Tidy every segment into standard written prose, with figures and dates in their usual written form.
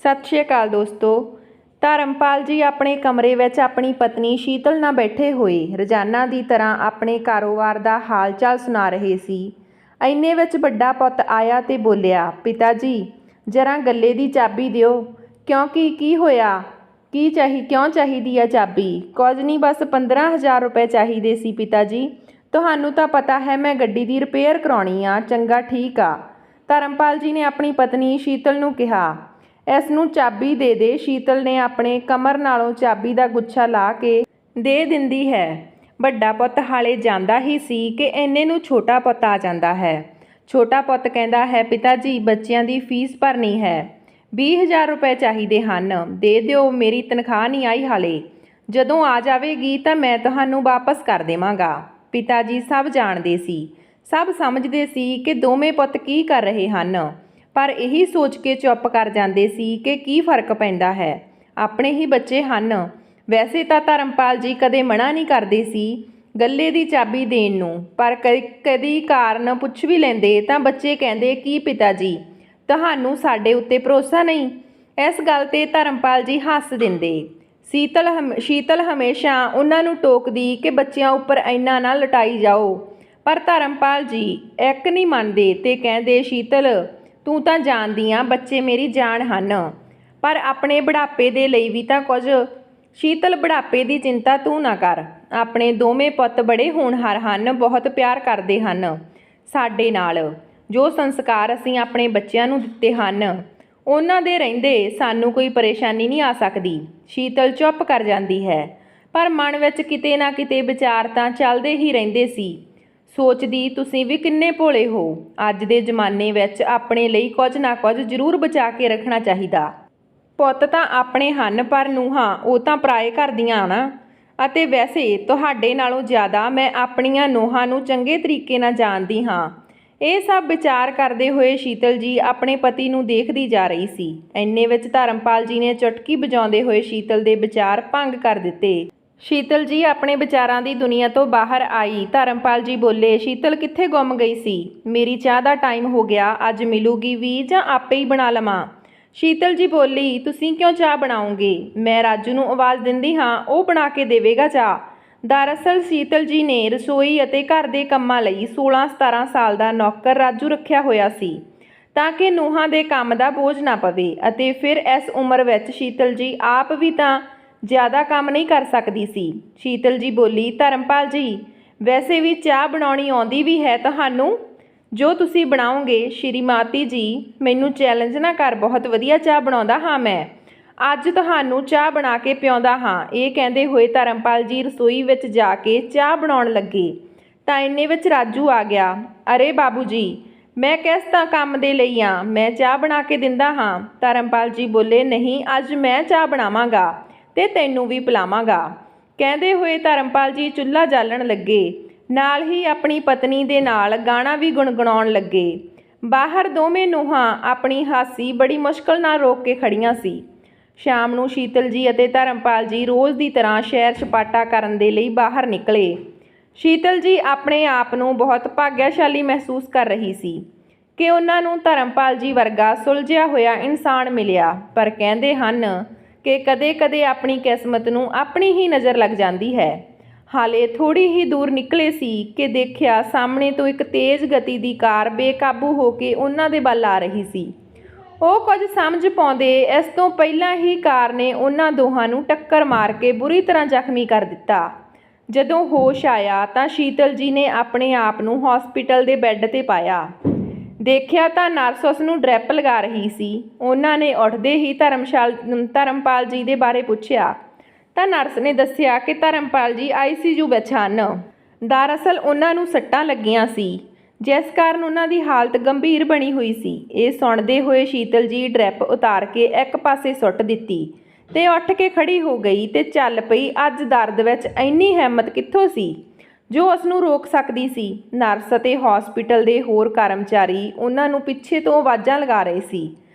सत श्री अकाल दोस्तों। धर्मपाल जी अपने कमरे विच अपनी पत्नी शीतल नाल बैठे हुए रोजाना की तरह अपने कारोबार का हाल चाल सुना रहे सी। इन्ने विच वड्डा पुत्त आया ते बोलिया, पिता जी जरा गले की चाबी दिओ। क्योंकि की होया, क्यों चाहिदी है चाबी? कुछ नहीं, बस 15,000 रुपए चाहिए सी पिता जी। तुहानू तो पता है मैं गड्डी की रिपेयर कराउणी आ। चंगा ठीक आ। धर्मपाल जी ने अपनी पत्नी शीतल नूं कहा, इसनूं चाबी दे दे। शीतल ने अपने कमर नालों चाबी का गुच्छा ला के दे दिंदी है। वड्डा पुत्त हाले जांदा ही सी कि इन्ने नूं छोटा पुत्त आ जांदा है। छोटा पुत्त कहता है, पिता जी बच्चों की फीस भरनी है, 20,000 रुपए चाहिए हैं, दे दिओ। मेरी तनख्वाह नहीं आई हाले, जदों आ जाएगी तो मैं तुहानू वापस कर देवांगा। पिता जी सब जानते सी, सब समझते सी कि दोवें पुत्त की कर रहे हैं, पर यही सोच के चुप कर जाते सी कि की फर्क पैंदा है, अपने ही बच्चे हैं। वैसे तो धर्मपाल जी कदे मना नहीं करते सी गले की चाबी देण नूं, पर कदी कारण पुछ भी लेंदे तां बच्चे कहंदे, की पिता जी तुहानू साडे उत्ते भरोसा नहीं? इस गल ते धर्मपाल जी हस दिंदे। शीतल हमेशा उन्हां नूं टोकदी कि बच्चियां उपर इन्ना ना लटाई जाओ, पर धर्मपाल जी एक नहीं मनदे ते कहंदे, शीतल तू तो जानदी आ बच्चे मेरी जान हन, पर अपने बुढ़ापे दे लई भी तां कुछ। शीतल बुढ़ापे की चिंता तू ना कर, अपने दोवें पुत्त बड़े होनहार हन, बहुत प्यार करते हैं साडे नाल। जो संस्कार असीं अपने बच्चों नूं दित्ते हन उन्हां दे रहिंदे सानू कोई परेशानी नहीं आ सकदी। शीतल चुप कर जाती है, पर मन विच किते ना किते विचार तां चलदे ही रहिंदे सी। सोचदी, तुसीं भी किन्ने भोले हो, अज दे जमाने विच अपने लई कुछ ना कुछ जरूर बचा के रखना चाहिदा। पुत्त तां अपने हन, पर नूहां वो तां पराए घर दीआं ना। अते वैसे तुहाडे नालों ज़्यादा मैं अपणीआं नूहां नूं चंगे तरीके नाल जाणदी हां। ਇਹ सब विचार करते हुए शीतल जी अपने पति नूं देखदी जा रही सी। इन्ने विच धर्मपाल जी ने चुटकी बजाउंदे हुए शीतल दे विचार भंग कर दिते। शीतल जी अपने विचारां दी दुनिया तो बाहर आई। धर्मपाल जी बोले, शीतल कित्थे गुम गई सी? मेरी चाह दा टाइम हो गया, अज मिलूगी भी जां आपे ही बना लवां? शीतल जी बोली, तुसीं क्यों चाह बनाओगे? मैं राजू नूं आवाज़ दिंदी हां, ਉਹ बना के देवेगा चाह। दरअसल शीतल जी ने रसोई ਅਤੇ घर के ਕੰਮਾਂ ਲਈ 16-17 साल का नौकर राजू रखिया होया सी ਤਾਂ ਕਿ ਨੂੰਹਾਂ ਦੇ ਕੰਮ ਦਾ ਬੋਝ ਨਾ ਪਵੇ। ਅਤੇ ਫਿਰ ਇਸ ਉਮਰ ਵਿੱਚ शीतल जी आप भी ਤਾਂ ज़्यादा काम नहीं कर सकती सी। शीतल जी बोली, धर्मपाल जी वैसे भी चाह बनाउणी आउंदी भी है तुहानू? जो तुसी बनाओगे श्रीमती जी, मैनू चैलेंज ना कर, बहुत वधिया चाह बनाउंदा हाँ मैं, अज तुहानू चाह बना के पिआउंदा हाँ। ये कहते हुए धर्मपाल जी रसोई विच जाके चाह बनाउण लगे तां इन्ने विच राजू आ गया। अरे बाबू जी, मैं किस तां काम दे लई आ, मैं चाह बना के दिंदा हाँ। धर्मपाल जी बोले, नहीं अज मैं चाह बनावांगा ते तैनू भी पिलावांगा। कहते हुए धर्मपाल जी चुल्हा जालण लगे, नाल ही अपनी पत्नी दे नाल गाना भी गुणगुणाउण लगे। बाहर दोवें नूहां अपनी हासी बड़ी मुश्किल नाल रोक के खड़ियां सी। शाम ਨੂੰ शीतल जी ਅਤੇ धर्मपाल जी रोज़ की तरह शैर सपाटा ਕਰਨ ਦੇ ਲਈ बाहर निकले। शीतल जी अपने आप ਨੂੰ बहुत भाग्यशाली महसूस कर रही सी कि उन्हां ਨੂੰ धर्मपाल जी वर्गा सुलझिया होया इंसान मिलिया। पर कहते हैं कि कदे कदे अपनी किस्मत ਨੂੰ अपनी ही नज़र लग जाती है। हाले थोड़ी ही दूर निकले सी कि देखिया सामने तो एक तेज़ गति की कार बेकाबू होकर उन्हां दे वल आ रही सी। ਉਹ ਕੁਝ ਸਮਝ ਪਾਉਂਦੇ ਇਸ ਤੋਂ ਪਹਿਲਾਂ ਹੀ ਕਾਰ ਨੇ ਉਹਨਾਂ ਦੋਹਾਂ ਨੂੰ ਟੱਕਰ ਮਾਰ ਕੇ ਬੁਰੀ ਤਰ੍ਹਾਂ ਜ਼ਖਮੀ ਕਰ ਦਿੱਤਾ। ਜਦੋਂ ਹੋਸ਼ ਆਇਆ ਤਾਂ शीतल जी ਨੇ ਆਪਣੇ ਆਪ ਨੂੰ ਹਸਪੀਟਲ ਦੇ ਬੈੱਡ ਤੇ ਪਾਇਆ। ਦੇਖਿਆ ਤਾਂ ਨਰਸ ਉਸ ਨੂੰ ਡ੍ਰਿਪ ਲਗਾ ਰਹੀ ਸੀ। ਉਹਨਾਂ ਨੇ ਉੱਠਦੇ ਹੀ ਧਰਮਪਾਲ ਜੀ ਦੇ ਬਾਰੇ ਪੁੱਛਿਆ ਤਾਂ ਨਰਸ ਨੇ ਦੱਸਿਆ ਕਿ ਧਰਮਪਾਲ ਜੀ ICU ਵਿੱਚ ਹਨ। ਦਰਅਸਲ ਉਹਨਾਂ ਨੂੰ ਸੱਟਾਂ ਲੱਗੀਆਂ ਸੀ, जिस कारण उन्हों की हालत गंभीर बनी हुई सी। ये सुनते हुए शीतल जी ड्रिप उतार के एक पासे सुट दी ते उठ के खड़ी हो गई ते चल पई। अज दर्द विच इन्नी हिम्मत कित्थों सी जो उसनूं रोक सकती सी। नर्स ते हॉस्पिटल के होर कर्मचारी उन्हां नूं पिछे तो आवाज़ां लगा रहे सी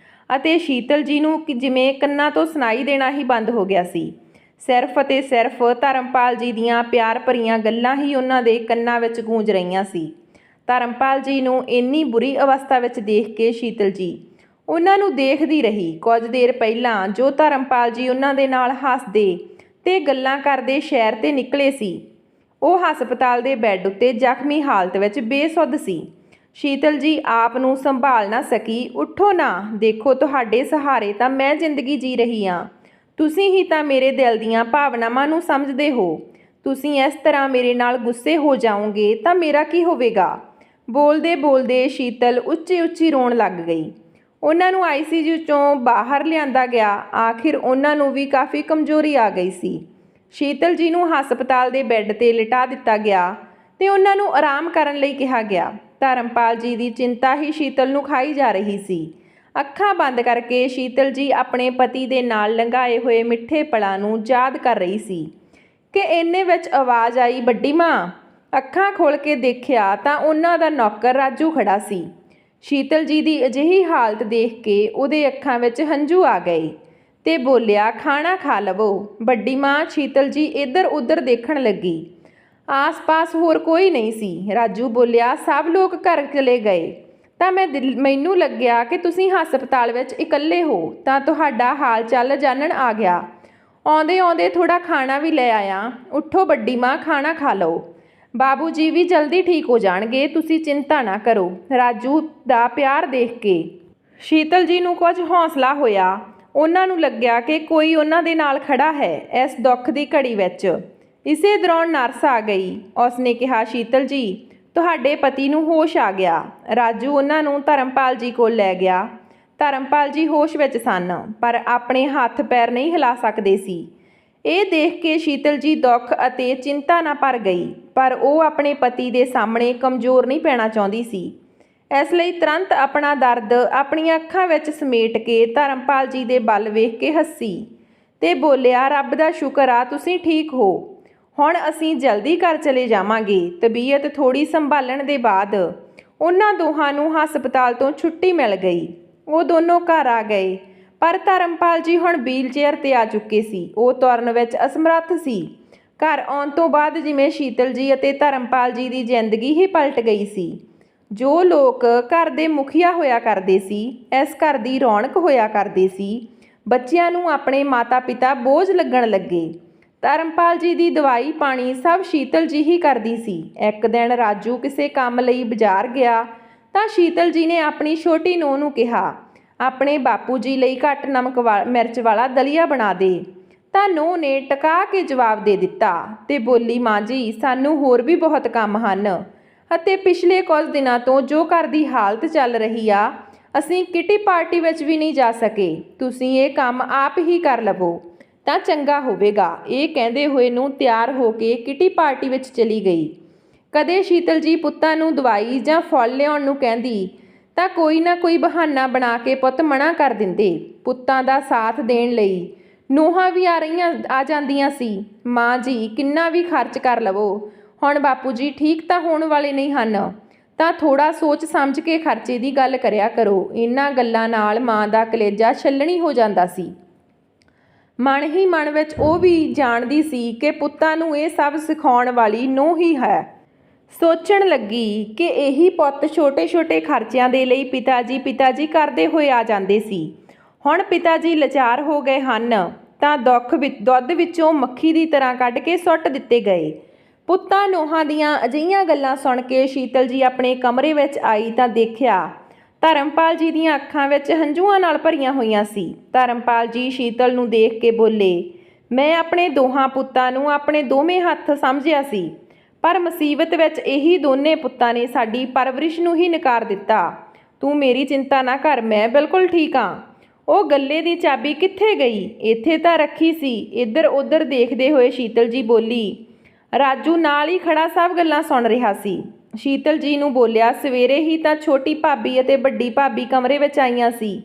अते शीतल जी नूं जिवें कन्नां तो सुनाई देना ही बंद हो गया सी। सिर्फ अते सिर्फ धर्मपाल जी दीआं प्यार भरीआं गल्लां ही उन्हां दे कन्नां विच गूंज रहीआं सी। धर्मपाल जी नूं इन्नी बुरी अवस्था विच देख के शीतल जी ਉਹਨਾਂ ਨੂੰ ਦੇਖਦੀ ਰਹੀ। ਕੁਝ ਦੇਰ ਪਹਿਲਾਂ ਜੋ ਧਰਮਪਾਲ ਜੀ ਉਹਨਾਂ ਦੇ ਨਾਲ ਹੱਸਦੇ ਤੇ ਗੱਲਾਂ ਕਰਦੇ ਸ਼ਹਿਰ 'ਤੇ ਨਿਕਲੇ ਸੀ, ਉਹ ਹਸਪਤਾਲ ਦੇ ਬੈੱਡ ਉੱਤੇ ਜ਼ਖਮੀ ਹਾਲਤ ਵਿੱਚ ਬੇਸੁੱਧ ਸੀ। ਸ਼ੀਤਲ ਜੀ ਆਪ ਨੂੰ ਸੰਭਾਲ ਨਾ ਸਕੀ। ਉੱਠੋ ਨਾ, ਦੇਖੋ ਤੁਹਾਡੇ ਸਹਾਰੇ ਤਾਂ ਮੈਂ ਜ਼ਿੰਦਗੀ ਜੀ ਰਹੀ ਹਾਂ। ਤੁਸੀਂ ਹੀ ਤਾਂ ਮੇਰੇ ਦਿਲ ਦੀਆਂ ਭਾਵਨਾਵਾਂ ਨੂੰ ਸਮਝਦੇ ਹੋ। ਤੁਸੀਂ ਇਸ ਤਰ੍ਹਾਂ ਮੇਰੇ ਨਾਲ ਗੁੱਸੇ ਹੋ ਜਾਓਗੇ ਤਾਂ ਮੇਰਾ ਕੀ ਹੋਵੇਗਾ। ਬੋਲਦੇ ਬੋਲਦੇ ਸ਼ੀਤਲ ਉੱਚੀ ਉੱਚੀ ਰੋਣ ਲੱਗ ਗਈ। ਉਹਨਾਂ ਨੂੰ ICU 'ਚੋਂ ਬਾਹਰ ਲਿਆਂਦਾ ਗਿਆ। ਆਖਿਰ ਉਹਨਾਂ ਨੂੰ ਵੀ ਕਾਫੀ ਕਮਜ਼ੋਰੀ ਆ ਗਈ ਸੀ। ਸ਼ੀਤਲ ਜੀ ਨੂੰ ਹਸਪਤਾਲ ਦੇ ਬੈੱਡ 'ਤੇ ਲਿਟਾ ਦਿੱਤਾ ਗਿਆ ਤੇ ਉਹਨਾਂ ਨੂੰ ਆਰਾਮ ਕਰਨ ਲਈ ਕਿਹਾ ਗਿਆ। ਧਰਮਪਾਲ ਜੀ ਦੀ ਚਿੰਤਾ ਹੀ ਸ਼ੀਤਲ ਨੂੰ ਖਾਈ ਜਾ ਰਹੀ ਸੀ। ਅੱਖਾਂ ਬੰਦ ਕਰਕੇ ਸ਼ੀਤਲ ਜੀ ਆਪਣੇ ਪਤੀ ਦੇ ਨਾਲ ਲੰਘਾਏ ਹੋਏ ਮਿੱਠੇ ਪਲਾਂ ਨੂੰ ਯਾਦ ਕਰ ਰਹੀ ਸੀ ਕਿ ਇੰਨੇ ਵਿੱਚ ਆਵਾਜ਼ ਆਈ, ਵੱਡੀ ਮਾਂ। ਅੱਖਾਂ ਖੋਲ੍ਹ ਕੇ ਦੇਖਿਆ ਤਾਂ ਉਹਨਾਂ ਦਾ ਨੌਕਰ ਰਾਜੂ ਖੜਾ ਸੀ। ਸ਼ੀਤਲ ਜੀ ਦੀ ਅਜਿਹੀ ਹਾਲਤ ਦੇਖ ਕੇ ਉਹਦੇ ਅੱਖਾਂ ਵਿੱਚ ਹੰਝੂ ਆ ਗਏ ਤੇ ਬੋਲਿਆ, ਖਾਣਾ ਖਾ ਲਵੋ। ਵੱਡੀ ਮਾਂ ਸ਼ੀਤਲ ਜੀ ਇੱਧਰ ਉੱਧਰ ਦੇਖਣ ਲੱਗੀ। ਆਸ-ਪਾਸ ਹੋਰ ਕੋਈ ਨਹੀਂ ਸੀ। ਰਾਜੂ ਬੋਲਿਆ, ਸਭ ਲੋਕ ਘਰ ਚਲੇ ਗਏ ਤਾਂ ਮੈਨੂੰ ਲੱਗਿਆ ਕਿ ਤੁਸੀਂ ਹਸਪਤਾਲ ਵਿੱਚ ਇਕੱਲੇ ਹੋ ਤਾਂ ਤੁਹਾਡਾ ਹਾਲ ਚਾਲ ਜਾਣਨ ਆ ਗਿਆ। ਆਉਂਦੇ ਆਉਂਦੇ ਥੋੜਾ ਖਾਣਾ ਵੀ ਲੈ ਆਇਆ। ਉੱਠੋ ਵੱਡੀ ਮਾਂ, ਖਾਣਾ ਖਾ ਲਓ। ਬਾਬੂ ਜੀ ਵੀ ਜਲਦੀ ਠੀਕ ਹੋ ਜਾਣਗੇ, ਤੁਸੀਂ ਚਿੰਤਾ ਨਾ ਕਰੋ। ਰਾਜੂ ਦਾ ਪਿਆਰ ਦੇਖ ਕੇ ਸ਼ੀਤਲ ਜੀ ਨੂੰ ਕੁਝ ਹੌਸਲਾ ਹੋਇਆ। ਉਹਨਾਂ ਨੂੰ ਲੱਗਿਆ ਕਿ ਕੋਈ ਉਹਨਾਂ ਦੇ ਨਾਲ ਖੜਾ ਹੈ ਇਸ ਦੁੱਖ ਦੀ ਘੜੀ ਵਿੱਚ। ਇਸੇ ਦੌਰਾਨ ਨਰਸ ਆ ਗਈ। ਉਸਨੇ ਕਿਹਾ, ਸ਼ੀਤਲ ਜੀ ਤੁਹਾਡੇ ਪਤੀ ਨੂੰ ਹੋਸ਼ ਆ ਗਿਆ। ਰਾਜੂ ਉਹਨਾਂ ਨੂੰ ਧਰਮਪਾਲ ਜੀ ਕੋਲ ਲੈ ਗਿਆ। ਧਰਮਪਾਲ ਜੀ ਹੋਸ਼ ਵਿੱਚ ਸਨ ਪਰ ਆਪਣੇ ਹੱਥ ਪੈਰ ਨਹੀਂ ਹਿਲਾ ਸਕਦੇ ਸੀ। ਇਹ ਦੇਖ ਕੇ ਸ਼ੀਤਲ ਜੀ ਦੁੱਖ ਅਤੇ ਚਿੰਤਾ ਨਾਲ ਭਰ ਗਈ ਪਰ ਉਹ ਆਪਣੇ ਪਤੀ ਦੇ ਸਾਹਮਣੇ ਕਮਜ਼ੋਰ ਨਹੀਂ ਪੈਣਾ ਚਾਹੁੰਦੀ ਸੀ। ਇਸ ਲਈ ਤੁਰੰਤ ਆਪਣਾ ਦਰਦ ਆਪਣੀਆਂ ਅੱਖਾਂ ਵਿੱਚ ਸਮੇਟ ਕੇ ਧਰਮਪਾਲ ਜੀ ਦੇ ਵੱਲ ਵੇਖ ਕੇ ਹੱਸੀ ਤੇ ਬੋਲਿਆ, ਰੱਬ ਦਾ ਸ਼ੁਕਰ ਆ ਤੁਸੀਂ ਠੀਕ ਹੋ। ਹੁਣ ਅਸੀਂ ਜਲਦੀ ਘਰ ਚਲੇ ਜਾਵਾਂਗੇ। ਤਬੀਅਤ ਥੋੜੀ ਸੰਭਾਲਣ ਦੇ ਬਾਅਦ ਉਹਨਾਂ ਦੋਹਾਂ ਨੂੰ ਹਸਪਤਾਲ ਤੋਂ ਛੁੱਟੀ ਮਿਲ ਗਈ। ਉਹ ਦੋਨੋਂ ਘਰ ਆ ਗਏ ਪਰ ਧਰਮਪਾਲ ਜੀ ਹੁਣ ਵੀਲ ਚੇਅਰ 'ਤੇ ਆ ਚੁੱਕੇ ਸੀ। ਉਹ ਤੁਰਨ ਵਿੱਚ ਅਸਮਰੱਥ ਸੀ। ਘਰ ਆਉਣ ਤੋਂ ਬਾਅਦ ਜਿਵੇਂ ਸ਼ੀਤਲ ਜੀ ਅਤੇ ਧਰਮਪਾਲ ਜੀ ਦੀ ਜ਼ਿੰਦਗੀ ਹੀ ਪਲਟ ਗਈ ਸੀ। ਜੋ ਲੋਕ ਘਰ ਦੇ ਮੁਖੀਆ ਹੋਇਆ ਕਰਦੇ ਸੀ, ਇਸ ਘਰ ਦੀ ਰੌਣਕ ਹੋਇਆ ਕਰਦੇ ਸੀ, ਬੱਚਿਆਂ ਨੂੰ ਆਪਣੇ ਮਾਤਾ ਪਿਤਾ ਬੋਝ ਲੱਗਣ ਲੱਗੇ। ਧਰਮਪਾਲ ਜੀ ਦੀ ਦਵਾਈ ਪਾਣੀ ਸਭ ਸ਼ੀਤਲ ਜੀ ਹੀ ਕਰਦੀ ਸੀ। ਇੱਕ ਦਿਨ ਰਾਜੂ ਕਿਸੇ ਕੰਮ ਲਈ ਬਾਜ਼ਾਰ ਗਿਆ ਤਾਂ ਸ਼ੀਤਲ ਜੀ ਨੇ ਆਪਣੀ ਛੋਟੀ ਨੂੰਹ ਨੂੰ ਕਿਹਾ, ਆਪਣੇ ਬਾਪੂ ਜੀ ਲਈ ਘੱਟ ਨਮਕ ਮਿਰਚ ਵਾਲਾ ਦਲੀਆ ਬਣਾ ਦੇ। ਤਾਂ ਨੂੰਹ ਨੇ ਟਕਾ ਕੇ ਜਵਾਬ ਦੇ ਦਿੱਤਾ ਤੇ ਬੋਲੀ, ਮਾਂ ਜੀ ਸਾਨੂੰ ਹੋਰ ਵੀ ਬਹੁਤ ਕੰਮ ਹਨ ਅਤੇ ਪਿਛਲੇ ਕੁਝ ਦਿਨਾਂ ਤੋਂ ਜੋ ਘਰ ਦੀ ਹਾਲਤ ਚੱਲ ਰਹੀ ਆ, ਅਸੀਂ ਕਿਟੀ ਪਾਰਟੀ ਵਿੱਚ ਵੀ ਨਹੀਂ ਜਾ ਸਕੇ। ਤੁਸੀਂ ਇਹ ਕੰਮ ਆਪ ਹੀ ਕਰ ਲਵੋ ਤਾਂ ਚੰਗਾ ਹੋਵੇਗਾ। ਇਹ ਕਹਿੰਦੇ ਹੋਏ ਨੂੰ ਤਿਆਰ ਹੋ ਕੇ ਕਿਟੀ ਪਾਰਟੀ ਵਿੱਚ ਚਲੀ ਗਈ। ਕਦੇ ਸ਼ੀਤਲ ਜੀ ਪੁੱਤਾਂ ਨੂੰ ਦਵਾਈ ਜਾਂ ਫਲ ਲਿਆਉਣ ਨੂੰ ਕਹਿੰਦੀ ਤਾਂ ਕੋਈ ਨਾ ਕੋਈ ਬਹਾਨਾ ਬਣਾ ਕੇ ਪੁੱਤ ਮਨਾ ਕਰ ਦਿੰਦੇ। ਪੁੱਤਾਂ ਦਾ ਸਾਥ ਦੇਣ ਲਈ ਨੂੰਹਾਂ ਵੀ ਆ ਜਾਂਦੀਆਂ ਸੀ। ਮਾਂ ਜੀ ਕਿੰਨਾ ਵੀ ਖਰਚ ਕਰ ਲਵੋ, ਹੁਣ ਬਾਪੂ ਜੀ ਠੀਕ ਤਾਂ ਹੋਣ ਵਾਲੇ ਨਹੀਂ ਹਨ ਤਾਂ ਥੋੜਾ ਸੋਚ ਸਮਝ ਕੇ ਖਰਚੇ ਦੀ ਗੱਲ ਕਰਿਆ ਕਰੋ। ਇਹਨਾਂ ਗੱਲਾਂ ਨਾਲ ਮਾਂ ਦਾ ਕਲੇਜਾ ਛੱਲਣੀ ਹੋ ਜਾਂਦਾ ਸੀ। ਮਨ ਹੀ ਮਨ ਵਿੱਚ ਉਹ ਵੀ ਜਾਣਦੀ ਸੀ ਕਿ ਪੁੱਤਾਂ ਨੂੰ ਇਹ ਸਭ ਸਿਖਾਉਣ ਵਾਲੀ ਨੂੰਹ ਹੀ ਹੈ। ਸੋਚਣ ਲੱਗੀ ਕਿ ਇਹੀ ਪੁੱਤ ਛੋਟੇ ਛੋਟੇ ਖਰਚਿਆਂ ਦੇ ਲਈ ਪਿਤਾ ਜੀ ਕਰਦੇ ਹੋਏ ਆ ਜਾਂਦੇ ਸੀ। ਹੁਣ ਪਿਤਾ ਜੀ ਲਾਚਾਰ ਹੋ ਗਏ ਹਨ ਤਾਂ ਦੁੱਧ ਵਿੱਚੋਂ ਮੱਖੀ ਦੀ ਤਰ੍ਹਾਂ ਕੱਢ ਕੇ ਸੁੱਟ ਦਿੱਤੇ ਗਏ। ਪੁੱਤਾਂ ਨੂੰਹਾਂ ਦੀਆਂ ਅਜਿਹੀਆਂ ਗੱਲਾਂ ਸੁਣ ਕੇ ਸ਼ੀਤਲ ਜੀ ਆਪਣੇ ਕਮਰੇ ਵਿੱਚ ਆਈ ਤਾਂ ਦੇਖਿਆ ਧਰਮਪਾਲ ਜੀ ਦੀਆਂ ਅੱਖਾਂ ਵਿੱਚ ਹੰਝੂਆਂ ਨਾਲ ਭਰੀਆਂ ਹੋਈਆਂ ਸੀ। ਧਰਮਪਾਲ ਜੀ ਸ਼ੀਤਲ ਨੂੰ ਦੇਖ ਕੇ ਬੋਲੇ, ਮੈਂ ਆਪਣੇ ਦੋਹਾਂ ਪੁੱਤਾਂ ਨੂੰ ਆਪਣੇ ਦੋਵੇਂ ਹੱਥ ਸਮਝਿਆ ਸੀ ਪਰ ਮੁਸੀਬਤ ਵਿੱਚ ਇਹੀ ਦੋਨੇ ਪੁੱਤਾਂ ਨੇ ਸਾਡੀ ਪਰਵਰਿਸ਼ ਨੂੰ ਹੀ ਨਕਾਰ ਦਿੱਤਾ। ਤੂੰ ਮੇਰੀ ਚਿੰਤਾ ਨਾ ਕਰ, ਮੈਂ ਬਿਲਕੁਲ ਠੀਕ ਹਾਂ। ਉਹ ਗੱਲੇ ਦੀ ਚਾਬੀ ਕਿੱਥੇ ਗਈ? ਇੱਥੇ ਤਾਂ ਰੱਖੀ ਸੀ। ਇੱਧਰ ਉੱਧਰ ਦੇਖਦੇ ਹੋਏ ਸ਼ੀਤਲ ਜੀ ਬੋਲੀ। ਰਾਜੂ ਨਾਲ ਹੀ ਖੜਾ ਸਭ ਗੱਲਾਂ ਸੁਣ ਰਿਹਾ ਸੀ। ਸ਼ੀਤਲ ਜੀ ਨੂੰ ਬੋਲਿਆ, ਸਵੇਰੇ ਹੀ ਤਾਂ ਛੋਟੀ ਭਾਬੀ ਅਤੇ ਵੱਡੀ ਭਾਬੀ ਕਮਰੇ ਵਿੱਚ ਆਈਆਂ ਸੀ,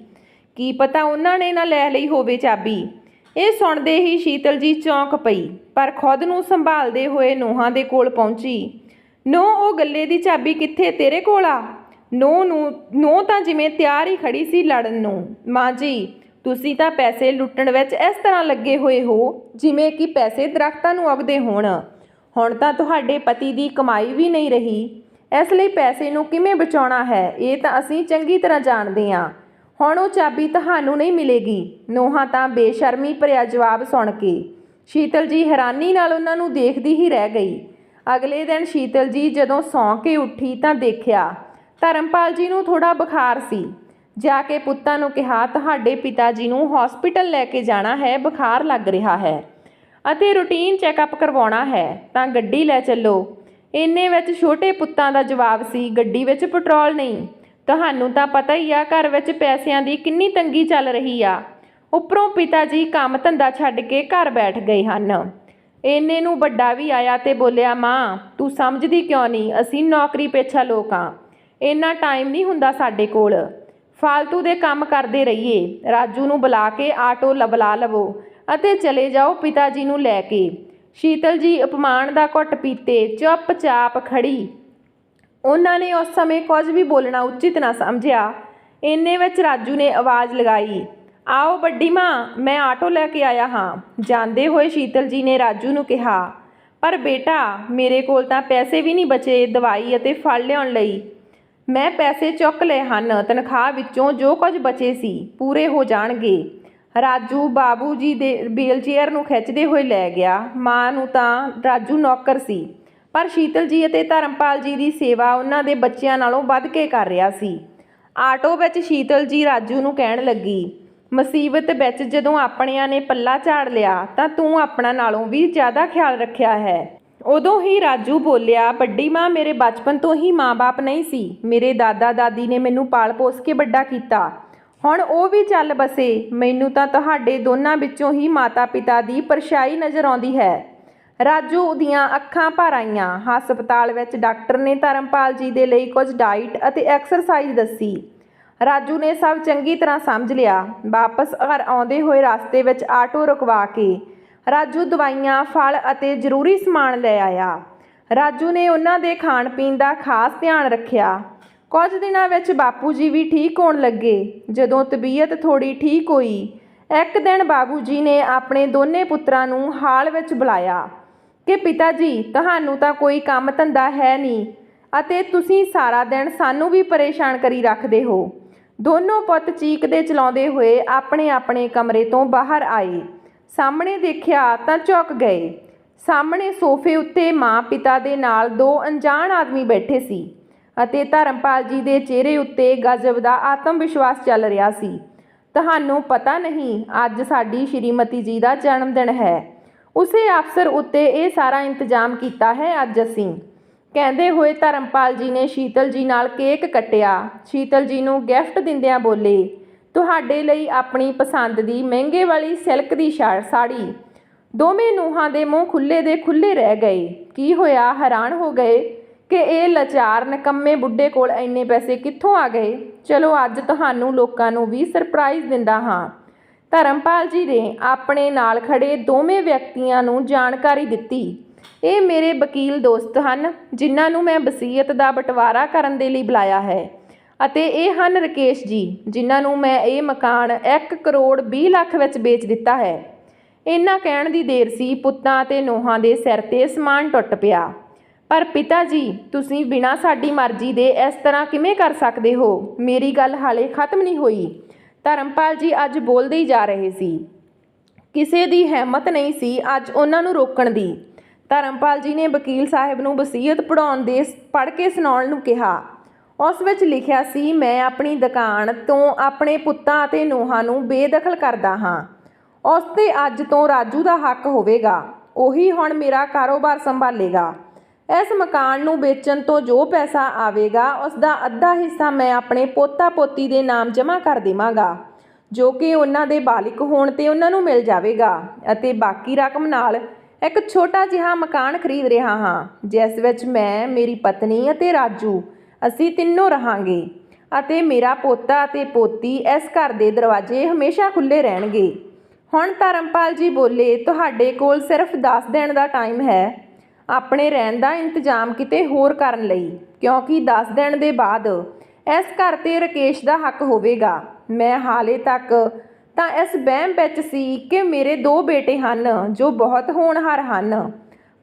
ਕੀ ਪਤਾ ਉਹਨਾਂ ਨੇ ਨਾ ਲੈ ਲਈ ਹੋਵੇ ਚਾਬੀ। ਇਹ ਸੁਣਦੇ ਹੀ ਸ਼ੀਤਲ ਜੀ ਚੌਂਕ ਪਈ ਪਰ ਖੁਦ ਨੂੰ ਸੰਭਾਲਦੇ ਹੋਏ ਨੂੰਹਾਂ ਦੇ ਕੋਲ ਪਹੁੰਚੀ। ਨੂੰਹ, ਉਹ ਗੱਲੇ ਦੀ ਚਾਬੀ ਕਿੱਥੇ? ਤੇਰੇ ਕੋਲ ਆ? ਨੂੰਹ ਤਾਂ ਜਿਵੇਂ ਤਿਆਰ ਹੀ ਖੜੀ ਸੀ ਲੜਨ ਨੂੰ। ਮਾਂ ਜੀ ਤੁਸੀਂ ਤਾਂ ਪੈਸੇ ਲੁੱਟਣ ਵਿੱਚ ਇਸ ਤਰ੍ਹਾਂ ਲੱਗੇ ਹੋਏ ਹੋ ਜਿਵੇਂ ਕਿ ਪੈਸੇ ਦਰਖਤਾਂ ਨੂੰ ਉਗਦੇ ਹੋਣ। ਹੁਣ ਤਾਂ ਤੁਹਾਡੇ ਪਤੀ ਦੀ ਕਮਾਈ ਵੀ ਨਹੀਂ ਰਹੀ, ਇਸ ਲਈ ਪੈਸੇ ਨੂੰ ਕਿਵੇਂ ਬਚਾਉਣਾ ਹੈ ਇਹ ਤਾਂ ਅਸੀਂ ਚੰਗੀ ਤਰ੍ਹਾਂ ਜਾਣਦੇ ਹਾਂ। ਹੁਣ ਉਹ ਚਾਬੀ ਤੁਹਾਨੂੰ ਨਹੀਂ ਮਿਲੇਗੀ। ਨੋਹਾਂ ਤਾਂ ਬੇਸ਼ਰਮੀ ਭਰਿਆ ਜਵਾਬ ਸੁਣ ਕੇ ਸ਼ੀਤਲ ਜੀ ਹੈਰਾਨੀ ਨਾਲ ਉਹਨਾਂ ਨੂੰ ਦੇਖਦੀ ਹੀ ਰਹਿ ਗਈ। ਅਗਲੇ ਦਿਨ ਸ਼ੀਤਲ ਜੀ ਜਦੋਂ ਸੌਂ ਕੇ ਉੱਠੀ ਤਾਂ ਦੇਖਿਆ ਧਰਮਪਾਲ ਜੀ ਨੂੰ ਥੋੜਾ ਬੁਖਾਰ ਸੀ। ਜਾ ਕੇ ਪੁੱਤਾਂ ਨੂੰ ਕਿਹਾ, ਤੁਹਾਡੇ ਪਿਤਾ ਜੀ ਨੂੰ ਹਸਪੀਟਲ ਲੈ ਕੇ ਜਾਣਾ ਹੈ, ਬੁਖਾਰ ਲੱਗ ਰਿਹਾ ਹੈ ਅਤੇ ਰੂਟੀਨ ਚੈੱਕਅਪ ਕਰਵਾਉਣਾ ਹੈ, ਤਾਂ ਗੱਡੀ ਲੈ ਚੱਲੋ। ਇੰਨੇ ਵਿੱਚ ਛੋਟੇ ਪੁੱਤਾਂ ਦਾ ਜਵਾਬ ਸੀ, ਗੱਡੀ ਵਿੱਚ ਪੈਟਰੋਲ ਨਹੀਂ। ਤੁਹਾਨੂੰ ਤਾਂ ਪਤਾ ਹੀ ਆ ਘਰ ਵਿੱਚ ਪੈਸਿਆਂ ਦੀ ਕਿੰਨੀ ਤੰਗੀ ਚੱਲ ਰਹੀ ਆ। ਉੱਪਰੋਂ ਪਿਤਾ ਜੀ ਕੰਮ ਧੰਦਾ ਛੱਡ ਕੇ ਘਰ ਬੈਠ ਗਏ ਹਨ। ਇੰਨੇ ਨੂੰ ਵੱਡਾ ਵੀ ਆਇਆ ਤੇ ਬੋਲਿਆ, ਮਾਂ ਤੂੰ ਸਮਝਦੀ ਕਿਉਂ ਨਹੀਂ, ਅਸੀਂ ਨੌਕਰੀ ਪੇਸ਼ਾ ਲੋਕ ਹਾਂ, ਇੰਨਾ ਟਾਈਮ ਨਹੀਂ ਹੁੰਦਾ ਸਾਡੇ ਕੋਲ, ਫਾਲਤੂ ਦੇ ਕੰਮ ਕਰਦੇ ਰਹੀਏ। ਰਾਜੂ ਨੂੰ ਬੁਲਾ ਕੇ ਆਟੋ ਬੁਲਾ ਲਵੋ ਅਤੇ ਚਲੇ ਜਾਓ ਪਿਤਾ ਜੀ ਨੂੰ ਲੈ ਕੇ। ਸ਼ੀਤਲ ਜੀ ਅਪਮਾਨ ਦਾ ਘੁੱਟ ਪੀਤੇ ਚੁੱਪਚਾਪ ਖੜੀ। ਉਹਨਾਂ ਨੇ ਉਸ ਸਮੇਂ ਕੁਝ ਵੀ ਬੋਲਣਾ ਉਚਿਤ ਨਾ ਸਮਝਿਆ। ਇੰਨੇ ਵਿੱਚ ਰਾਜੂ ਨੇ ਆਵਾਜ਼ ਲਗਾਈ, ਆਓ ਵੱਡੀ ਮਾਂ, ਮੈਂ ਆਟੋ ਲੈ ਕੇ ਆਇਆ ਹਾਂ। ਜਾਂਦੇ ਹੋਏ ਸ਼ੀਤਲ ਜੀ ਨੇ ਰਾਜੂ ਨੂੰ ਕਿਹਾ, ਪਰ ਬੇਟਾ ਮੇਰੇ ਕੋਲ ਤਾਂ ਪੈਸੇ ਵੀ ਨਹੀਂ ਬਚੇ ਦਵਾਈ ਅਤੇ ਫਲ ਲਿਆਉਣ ਲਈ। ਮੈਂ ਪੈਸੇ ਚੁੱਕ ਲਏ ਹਨ, ਤਨਖਾਹ ਵਿੱਚੋਂ ਜੋ ਕੁਝ ਬਚੇ ਸੀ ਪੂਰੇ ਹੋ ਜਾਣਗੇ। ਰਾਜੂ ਬਾਬੂ ਜੀ ਦੇ ਵੀਲਚੇਅਰ ਨੂੰ ਖਿੱਚਦੇ ਹੋਏ ਲੈ ਗਿਆ। ਮਾਂ ਨੂੰ ਤਾਂ ਰਾਜੂ ਨੌਕਰ ਸੀ, ਪਰ ਸ਼ੀਤਲ ਜੀ ਅਤੇ ਧਰਮਪਾਲ ਜੀ ਦੀ ਸੇਵਾ ਉਹਨਾਂ ਦੇ ਬੱਚਿਆਂ ਨਾਲੋਂ ਵੱਧ ਕੇ ਕਰ ਰਿਹਾ ਸੀ। ਆਟੋ ਵਿੱਚ ਸ਼ੀਤਲ ਜੀ ਰਾਜੂ ਨੂੰ ਕਹਿਣ ਲੱਗੀ, ਮੁਸੀਬਤ ਵਿੱਚ ਜਦੋਂ ਆਪਣਿਆਂ ਨੇ ਪੱਲਾ ਝਾੜ ਲਿਆ ਤਾਂ ਤੂੰ ਆਪਣਾ ਨਾਲੋਂ ਵੀ ਜ਼ਿਆਦਾ ਖਿਆਲ ਰੱਖਿਆ ਹੈ। ਉਦੋਂ ਹੀ ਰਾਜੂ ਬੋਲਿਆ, ਵੱਡੀ ਮਾਂ ਮੇਰੇ ਬਚਪਨ ਤੋਂ ਹੀ ਮਾਂ-ਬਾਪ ਨਹੀਂ ਸੀ। ਮੇਰੇ ਦਾਦਾ ਦਾਦੀ ਨੇ ਮੈਨੂੰ ਪਾਲ ਪੋਸ ਕੇ ਵੱਡਾ ਕੀਤਾ, ਹੁਣ ਉਹ ਵੀ ਚੱਲ ਬਸੇ। ਮੈਨੂੰ ਤਾਂ ਤੁਹਾਡੇ ਦੋਨਾਂ ਵਿੱਚੋਂ ਹੀ ਮਾਤਾ ਪਿਤਾ ਦੀ ਪਰਛਾਈ ਨਜ਼ਰ ਆਉਂਦੀ ਹੈ। ਰਾਜੂ ਦੀਆਂ ਅੱਖਾਂ ਭਰ ਆਈਆਂ। ਹਸਪਤਾਲ ਵਿੱਚ ਡਾਕਟਰ ਨੇ ਧਰਮਪਾਲ ਜੀ ਦੇ ਲਈ ਕੁਝ ਡਾਈਟ ਅਤੇ ਐਕਸਰਸਾਈਜ਼ ਦੱਸੀ। ਰਾਜੂ ਨੇ ਸਭ ਚੰਗੀ ਤਰ੍ਹਾਂ ਸਮਝ ਲਿਆ। ਵਾਪਸ ਘਰ ਆਉਂਦੇ ਹੋਏ ਰਸਤੇ ਵਿੱਚ ਆਟੋ ਰੁਕਵਾ ਕੇ ਰਾਜੂ ਦਵਾਈਆਂ, ਫਲ ਅਤੇ ਜ਼ਰੂਰੀ ਸਮਾਨ ਲੈ ਆਇਆ। ਰਾਜੂ ਨੇ ਉਹਨਾਂ ਦੇ ਖਾਣ ਪੀਣ ਦਾ ਖਾਸ ਧਿਆਨ ਰੱਖਿਆ। ਕੁਝ ਦਿਨਾਂ ਵਿੱਚ ਬਾਪੂ ਜੀ ਵੀ ਠੀਕ ਹੋਣ ਲੱਗੇ। ਜਦੋਂ ਤਬੀਅਤ ਥੋੜੀ ਠੀਕ ਹੋਈ, ਇੱਕ ਦਿਨ ਬਾਬੂ ਜੀ ਨੇ ਆਪਣੇ ਦੋਨੇ ਪੁੱਤਰਾਂ ਨੂੰ ਹਾਲ ਵਿੱਚ ਬੁਲਾਇਆ ਕਿ ਪਿਤਾ ਜੀ ਤੁਹਾਨੂੰ ਤਾਂ ਕੋਈ ਕੰਮ ਧੰਦਾ ਹੈ ਨਹੀਂ ਅਤੇ ਤੁਸੀਂ ਸਾਰਾ ਦਿਨ ਸਾਨੂੰ ਵੀ ਪਰੇਸ਼ਾਨ ਕਰੀ ਰੱਖਦੇ ਹੋ। ਦੋਨੋਂ ਪੁੱਤ ਚੀਕਦੇ ਚਲਾਉਂਦੇ ਹੋਏ ਆਪਣੇ ਆਪਣੇ ਕਮਰੇ ਤੋਂ ਬਾਹਰ ਆਏ। ਸਾਹਮਣੇ ਦੇਖਿਆ ਤਾਂ ਝੁਕ ਗਏ। ਸਾਹਮਣੇ ਸੋਫੇ ਉੱਤੇ ਮਾਂ ਪਿਤਾ ਦੇ ਨਾਲ ਦੋ ਅਣਜਾਣ ਆਦਮੀ ਬੈਠੇ ਸੀ ਅਤੇ ਧਰਮਪਾਲ ਜੀ ਦੇ ਚਿਹਰੇ ਉੱਤੇ ਗਜ਼ਬ ਦਾ ਆਤਮ ਵਿਸ਼ਵਾਸ ਚੱਲ ਰਿਹਾ ਸੀ। ਤੁਹਾਨੂੰ ਪਤਾ ਨਹੀਂ, ਅੱਜ ਸਾਡੀ ਸ਼੍ਰੀਮਤੀ ਜੀ ਦਾ ਜਨਮ ਦਿਨ ਹੈ। ਉਸੇ ਅਵਸਰ ਉੱਤੇ ਇਹ ਸਾਰਾ ਇੰਤਜ਼ਾਮ ਕੀਤਾ ਹੈ ਅੱਜ ਅਸੀਂ। ਕਹਿੰਦੇ ਹੋਏ ਧਰਮਪਾਲ ਜੀ ਨੇ ਸ਼ੀਤਲ ਜੀ ਨਾਲ ਕੇਕ ਕੱਟਿਆ। ਸ਼ੀਤਲ ਜੀ ਨੂੰ ਗਿਫਟ ਦਿੰਦਿਆਂ ਬੋਲੇ, ਤੁਹਾਡੇ ਲਈ ਆਪਣੀ ਪਸੰਦ ਦੀ ਮਹਿੰਗੇ ਵਾਲੀ ਸਿਲਕ ਦੀ ਸਾੜੀ। ਦੋਵੇਂ ਨੂੰਹਾਂ ਦੇ ਮੂੰਹ ਖੁੱਲ੍ਹੇ ਦੇ ਖੁੱਲ੍ਹੇ ਰਹਿ ਗਏ। ਕੀ ਹੋਇਆ, ਹੈਰਾਨ ਹੋ ਗਏ ਕਿ ਇਹ ਲਾਚਾਰ ਨਿਕੰਮੇ ਬੁੱਢੇ ਕੋਲ ਇੰਨੇ ਪੈਸੇ ਕਿੱਥੋਂ ਆ ਗਏ। ਚਲੋ ਅੱਜ ਤੁਹਾਨੂੰ ਲੋਕਾਂ ਨੂੰ ਵੀ ਸਰਪ੍ਰਾਈਜ਼ ਦਿੰਦਾ ਹਾਂ। ਧਰਮਪਾਲ ਜੀ ਨੇ ਆਪਣੇ ਨਾਲ ਖੜੇ ਦੋਵੇਂ ਵਿਅਕਤੀਆਂ ਨੂੰ ਜਾਣਕਾਰੀ ਦਿੱਤੀ। ਇਹ ਮੇਰੇ ਵਕੀਲ ਦੋਸਤ ਹਨ ਜਿਨ੍ਹਾਂ ਨੂੰ ਮੈਂ ਵਸੀਅਤ ਦਾ ਬਟਵਾਰਾ ਕਰਨ ਦੇ ਲਈ ਬੁਲਾਇਆ ਹੈ, ਅਤੇ ਇਹ ਹਨ ਰਕੇਸ਼ ਜੀ ਜਿਨ੍ਹਾਂ ਨੂੰ ਮੈਂ ਇਹ ਮਕਾਨ 1 ਕਰੋੜ 20 ਲੱਖ ਵਿੱਚ ਵੇਚ ਦਿੱਤਾ ਹੈ। ਇੰਨਾ ਕਹਿਣ ਦੀ ਦੇਰ ਸੀ, ਪੁੱਤਾਂ ਅਤੇ ਨੂੰਹਾਂ ਦੇ ਸਿਰ 'ਤੇ ਸਮਾਨ ਟੁੱਟ ਪਿਆ। ਪਰ ਪਿਤਾ ਜੀ ਤੁਸੀਂ ਬਿਨਾਂ ਸਾਡੀ ਮਰਜ਼ੀ ਦੇ ਇਸ ਤਰ੍ਹਾਂ ਕਿਵੇਂ ਕਰ ਸਕਦੇ ਹੋ? ਮੇਰੀ ਗੱਲ ਹਾਲੇ ਖਤਮ ਨਹੀਂ ਹੋਈ। ਧਰਮਪਾਲ ਜੀ ਅੱਜ ਬੋਲਦੇ ਹੀ ਜਾ ਰਹੇ ਸੀ। ਕਿਸੇ ਦੀ ਹਿੰਮਤ ਨਹੀਂ ਸੀ ਅੱਜ ਉਹਨਾਂ ਨੂੰ ਰੋਕਣ ਦੀ। ਧਰਮਪਾਲ ਜੀ ਨੇ ਵਕੀਲ ਸਾਹਿਬ ਨੂੰ ਵਸੀਅਤ ਪੜ੍ਹ ਕੇ ਸੁਣਾਉਣ ਨੂੰ ਕਿਹਾ। ਉਸ ਵਿੱਚ ਲਿਖਿਆ ਸੀ, ਮੈਂ ਆਪਣੀ ਦੁਕਾਨ ਤੋਂ ਆਪਣੇ ਪੁੱਤਾਂ ਅਤੇ ਨੂੰਹਾਂ ਨੂੰ ਬੇਦਖਲ ਕਰਦਾ ਹਾਂ। ਉਸ 'ਤੇ ਅੱਜ ਤੋਂ ਰਾਜੂ ਦਾ ਹੱਕ ਹੋਵੇਗਾ। ਉਹੀ ਹੁਣ ਮੇਰਾ ਕਾਰੋਬਾਰ ਸੰਭਾਲੇਗਾ। ਇਸ ਮਕਾਨ ਨੂੰ ਵੇਚਣ ਤੋਂ ਜੋ ਪੈਸਾ ਆਵੇਗਾ ਉਸ ਦਾ ਅੱਧਾ ਹਿੱਸਾ ਮੈਂ ਆਪਣੇ ਪੋਤਾ ਪੋਤੀ ਦੇ ਨਾਮ ਜਮ੍ਹਾਂ ਕਰ ਦੇਵਾਂਗਾ, ਜੋ ਕਿ ਉਹਨਾਂ ਦੇ ਬਾਲਿਗ ਹੋਣ 'ਤੇ ਉਹਨਾਂ ਨੂੰ ਮਿਲ ਜਾਵੇਗਾ, ਅਤੇ ਬਾਕੀ ਰਕਮ ਨਾਲ ਇੱਕ ਛੋਟਾ ਜਿਹਾ ਮਕਾਨ ਖਰੀਦ ਰਿਹਾ ਹਾਂ ਜਿਸ ਵਿੱਚ ਮੈਂ, ਮੇਰੀ ਪਤਨੀ ਅਤੇ ਰਾਜੂ ਅਸੀਂ ਤਿੰਨੋਂ ਰਹਾਂਗੇ, ਅਤੇ ਮੇਰਾ ਪੋਤਾ ਅਤੇ ਪੋਤੀ। ਇਸ ਘਰ ਦੇ ਦਰਵਾਜ਼ੇ ਹਮੇਸ਼ਾ ਖੁੱਲ੍ਹੇ ਰਹਿਣਗੇ। ਹੁਣ ਧਰਮਪਾਲ ਜੀ ਬੋਲੇ, ਤੁਹਾਡੇ ਕੋਲ ਸਿਰਫ 10 ਦਿਨ ਦਾ ਟਾਈਮ ਹੈ ਆਪਣੇ ਰਹਿਣ ਦਾ ਇੰਤਜ਼ਾਮ ਕਿਤੇ ਹੋਰ ਕਰਨ ਲਈ, ਕਿਉਂਕਿ 10 ਦਿਨ ਦੇ ਬਾਅਦ ਇਸ ਘਰ 'ਤੇ ਰਕੇਸ਼ ਦਾ ਹੱਕ ਹੋਵੇਗਾ। ਮੈਂ ਹਾਲੇ ਤੱਕ ਤਾਂ ਇਸ ਵਹਿਮ ਵਿੱਚ ਸੀ ਕਿ ਮੇਰੇ 2 ਬੇਟੇ ਹਨ ਜੋ ਬਹੁਤ ਹੋਣਹਾਰ ਹਨ,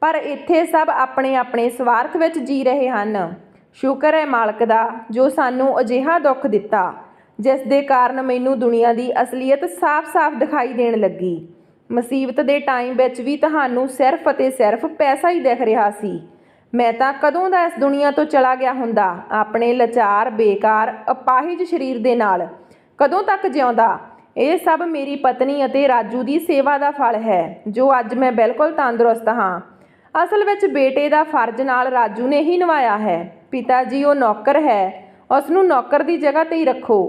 ਪਰ ਇੱਥੇ ਸਭ ਆਪਣੇ ਆਪਣੇ ਸਵਾਰਥ ਵਿੱਚ ਜੀ ਰਹੇ ਹਨ। ਸ਼ੁਕਰ ਹੈ ਮਾਲਕ ਦਾ ਜੋ ਸਾਨੂੰ ਅਜਿਹਾ ਦੁੱਖ ਦਿੱਤਾ ਜਿਸ ਦੇ ਕਾਰਨ ਮੈਨੂੰ ਦੁਨੀਆ ਦੀ ਅਸਲੀਅਤ ਸਾਫ਼-ਸਾਫ਼ ਦਿਖਾਈ ਦੇਣ ਲੱਗੀ। ਮੁਸੀਬਤ ਦੇ ਟਾਈਮ ਵਿੱਚ ਵੀ ਤੁਹਾਨੂੰ ਸਿਰਫ ਅਤੇ ਸਿਰਫ ਪੈਸਾ ਹੀ ਦਿਖ ਰਿਹਾ ਸੀ। ਮੈਂ ਤਾਂ ਕਦੋਂ ਦਾ ਇਸ ਦੁਨੀਆ ਤੋਂ ਚਲਾ ਗਿਆ ਹੁੰਦਾ, ਆਪਣੇ ਲਾਚਾਰ, ਬੇਕਾਰ, ਅਪਾਹਿਜ ਸਰੀਰ ਦੇ ਨਾਲ ਕਦੋਂ ਤੱਕ ਜਿਉਂਦਾ। ਇਹ ਸਭ ਮੇਰੀ ਪਤਨੀ ਅਤੇ ਰਾਜੂ ਦੀ ਸੇਵਾ ਦਾ ਫਲ ਹੈ, ਜੋ ਅੱਜ ਮੈਂ ਬਿਲਕੁਲ ਤੰਦਰੁਸਤ ਹਾਂ। ਅਸਲ ਵਿੱਚ ਬੇਟੇ ਦਾ ਫਰਜ਼ ਨਾਲ ਰਾਜੂ ਨੇ ਹੀ ਨਿਭਾਇਆ ਹੈ। ਪਿਤਾ ਜੀ, ਉਹ ਨੌਕਰ ਹੈ, ਉਸ ਨੂੰ ਨੌਕਰ ਦੀ ਜਗ੍ਹਾ 'ਤੇ ਹੀ ਰੱਖੋ।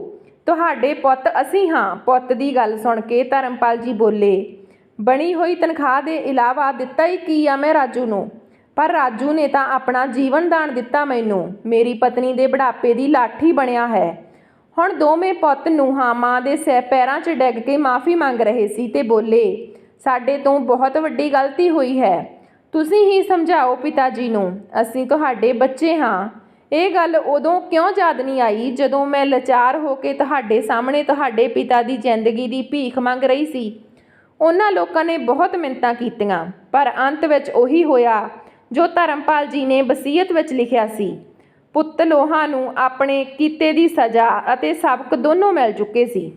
ਤੁਹਾਡੇ ਪੁੱਤ ਅਸੀਂ ਹਾਂ। ਪੁੱਤ ਦੀ ਗੱਲ ਸੁਣ ਕੇ ਧਰਮਪਾਲ ਜੀ ਬੋਲੇ, ਬਣੀ ਹੋਈ ਤਨਖਾਹ ਦੇ ਇਲਾਵਾ ਦਿੱਤਾ ਹੀ ਕੀ ਆ ਮੈਂ ਰਾਜੂ ਨੂੰ। ਪਰ ਰਾਜੂ ਨੇ ਤਾਂ ਆਪਣਾ ਜੀਵਨ ਦਾਨ ਦਿੱਤਾ ਮੈਨੂੰ, ਮੇਰੀ ਪਤਨੀ ਦੇ ਬੁਢਾਪੇ ਦੀ ਲਾਠੀ ਬਣਿਆ ਹੈ। ਹੁਣ ਦੋਵੇਂ ਪੁੱਤ ਨੂੰਹਾਂ ਮਾਂ ਦੇ ਪੈਰਾਂ 'ਚ ਡਿੱਗ ਕੇ ਮਾफ़ੀ ਮੰਗ ਰਹੇ ਸੀ ਤੇ ਬੋਲੇ, ਸਾਡੇ ਤੋਂ ਬਹੁਤ ਵੱਡੀ ਗਲਤੀ ਹੋਈ ਹੈ, ਤੁਸੀਂ ਹੀ ਸਮਝਾਓ ਪਿਤਾ ਜੀ ਨੂੰ, ਅਸੀਂ ਤੁਹਾਡੇ ਬੱਚੇ ਹਾਂ। ਇਹ ਗੱਲ ਉਦੋਂ ਕਿਉਂ ਯਾਦ ਨਹੀਂ ਆਈ ਜਦੋਂ ਮੈਂ ਲਾਚਾਰ ਹੋ ਕੇ ਤੁਹਾਡੇ ਸਾਹਮਣੇ ਤੁਹਾਡੇ ਪਿਤਾ ਦੀ ਜ਼ਿੰਦਗੀ ਦੀ ਭੀਖ ਮੰਗ ਰਹੀ ਸੀ। ਉਹਨਾਂ ਲੋਕਾਂ ਨੇ ਬਹੁਤ ਮਿੰਨਤਾਂ ਕੀਤੀਆਂ, ਪਰ ਅੰਤ ਵਿੱਚ ਉਹੀ ਹੋਇਆ ਜੋ ਧਰਮਪਾਲ ਜੀ ਨੇ ਵਸੀਅਤ ਵਿੱਚ ਲਿਖਿਆ ਸੀ। ਪੁੱਤ ਲੋਹਾਂ ਨੂੰ ਆਪਣੇ ਕੀਤੇ ਦੀ ਸਜ਼ਾ ਅਤੇ ਸਬਕ ਦੋਨੋਂ ਮਿਲ ਚੁੱਕੇ ਸੀ।